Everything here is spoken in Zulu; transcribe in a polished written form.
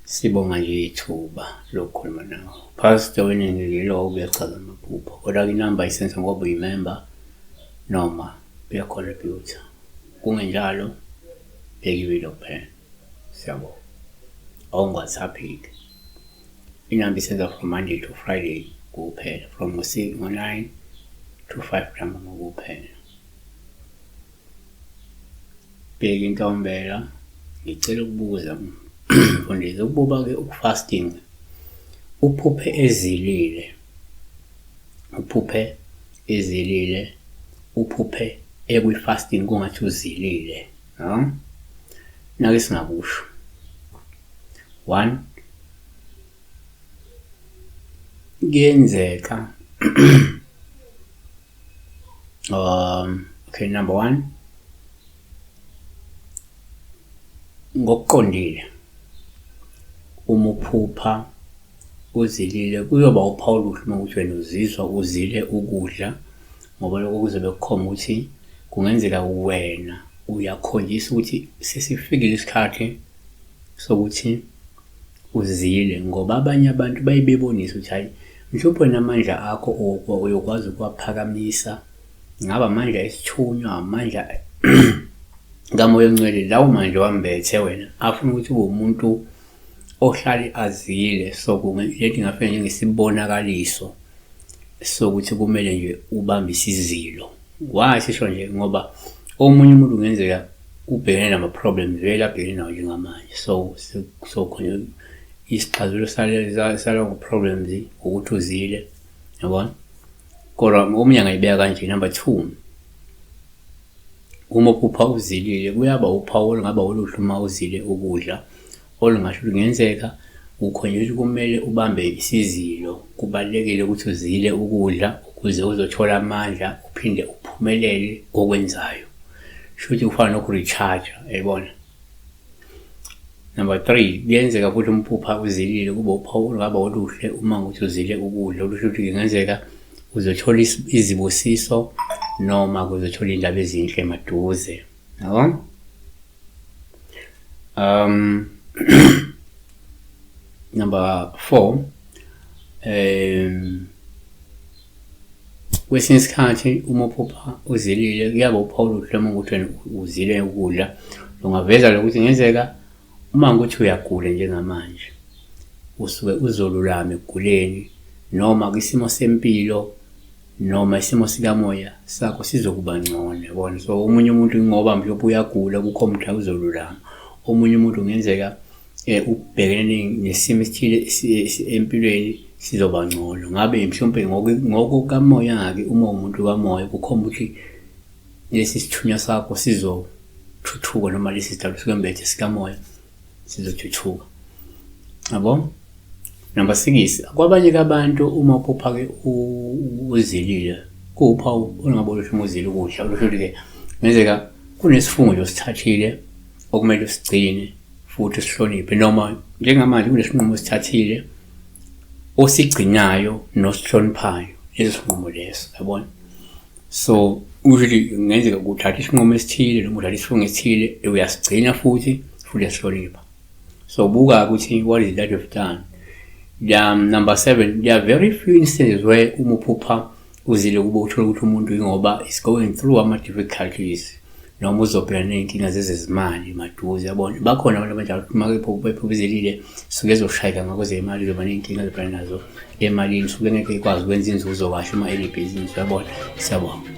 Sibonga nje ithuba lokukhuluma nawe. Phakathi sithokoningi yilo kuyachaza amaphupho. Kodwa-ke inamba isenza ngoba uyimemba noma uyacontributor. Kungenjalo, bheka iwilo kuphela. Siyabonga. Awungathapheki. Inamba isenza from Monday to Friday kuphela. From ngo-9 to 5 ntambama kuphela. Bheka intombela. Ngicela ukubuza mfundisi, ukubuka-ke ukufasting, uphuphe ezilile, uphuphe ekwi-fasting kungathi uzilile, nake singakusho. 1, kuyenzeka okay, number 1, ngokuqondile uma uphupha uzilile kuyoba uphawu oluhle uma ukuthi wena uzizwa uzile ukudla, ngoba lokho kuzobe kukhomba ukuthi kungenzeka wena uyakhonjisa ukuthi sesifikile isikhathi sokuthi uzile, ngoba abanye abantu bayibebonisa ukuthi hayi mhlawumbe namandla akho uyokwazi ukuwaphakamisa, ngaba amandla esithunywa, amandla kamoya ongcwele, lawo manje wambethe wena afuna ukuthi ube umuntu ohlale azile. So lento ingafika njengesibonakaliso sokuthi kumele nje ubambe isizilo. Wasisho nje ngoba omunye umuntu kungenzeka ubhekene nama-problems vele abhekene nawo njengamanje, so khona isixazululo salowo problems ukuthi uzile, yabona. Kodwa omunye angayibeka kanje. Number 2, uma uphupha uzilile kuyaba uphawu olungaba oluhle uma uzile ukudla, olungasho kungenzeka ukhonjiswa ukuthi kumele ubambe isizilo. Kubalulekile ukuthi uzile ukudla ukuze uzothola amandla uphinde uphumelele okwenzayo. Shuthi kufana noku-recharge, yayibona. Number 3, kuyenzeka futhi umphupha uzilile kuba uphawu olungaba oluhle uma ukuthi uzile ukudla, olusho ukuthi kungenzeka uzothola izibusiso noma kuzothola indaba ezinhle emaduze, yabo. Number 4, kwesinye isikhathi uma uphupha uzilile kuyaba uphawu oluhle uma ukuthi wena uzile ukudla. Ungaveza lokuthi kungenzeka uma ukuthi uyagula njengamanje usuke uzolulama ekuguleni, noma kwisimo sempilo noma isimo sikamoya sakho sizokuba ngcono, yabona. So omunye umuntu ngoba mhlawumbe uyagula kukhomba ukuthi uzolulama. Omunye umuntu kungenzeka ubhekene nesimo esithile empilweni sizoba ngcono. Ngabe mhlawumbe ngokukamoya-ke uma umuntu kamoya kukhomba ukuthi lesi sithunywa sakho sizothuthuka, noma lesi sidalwa sikembethe sikamoya sizothuthuka, yabo. Number 6, kwabanye abantu uma uphupha-ke uzilile kuwuphawu olungaba oluhle uma uzile ukudla, olusho ukuthi-ke kungenzeka kunesifungo nje osithathile okumele usigcine futhi usihloniphe, noma njengamanje kunesinqumo osithathile osigcinayo nosihloniphayo, leso sinqumo leso, yabona. So usually kungenzeka uthatha isinqumo esithile noma uthatha isifungo esithile uyasigcina futhi uyasihlonipha. So buka ukuthi what is that you've done. Number 7, there are very few instances where uma uphupha uzile kuba uthola ukuthi umuntu ngoba is going through ama-difficulties noma uzobhekana ney'nkinga zezezimali maduze, yabona. Bakhona abantu abanjalo uma bephupha uzilile suke ezoshayeka ngakwezemali, uzoba ney'nkinga ezibhekana nazo emalini, suke ngeke ikwazi ukwenza inzuzo kahle uma elibhizinisi, yabona. Siyabonga.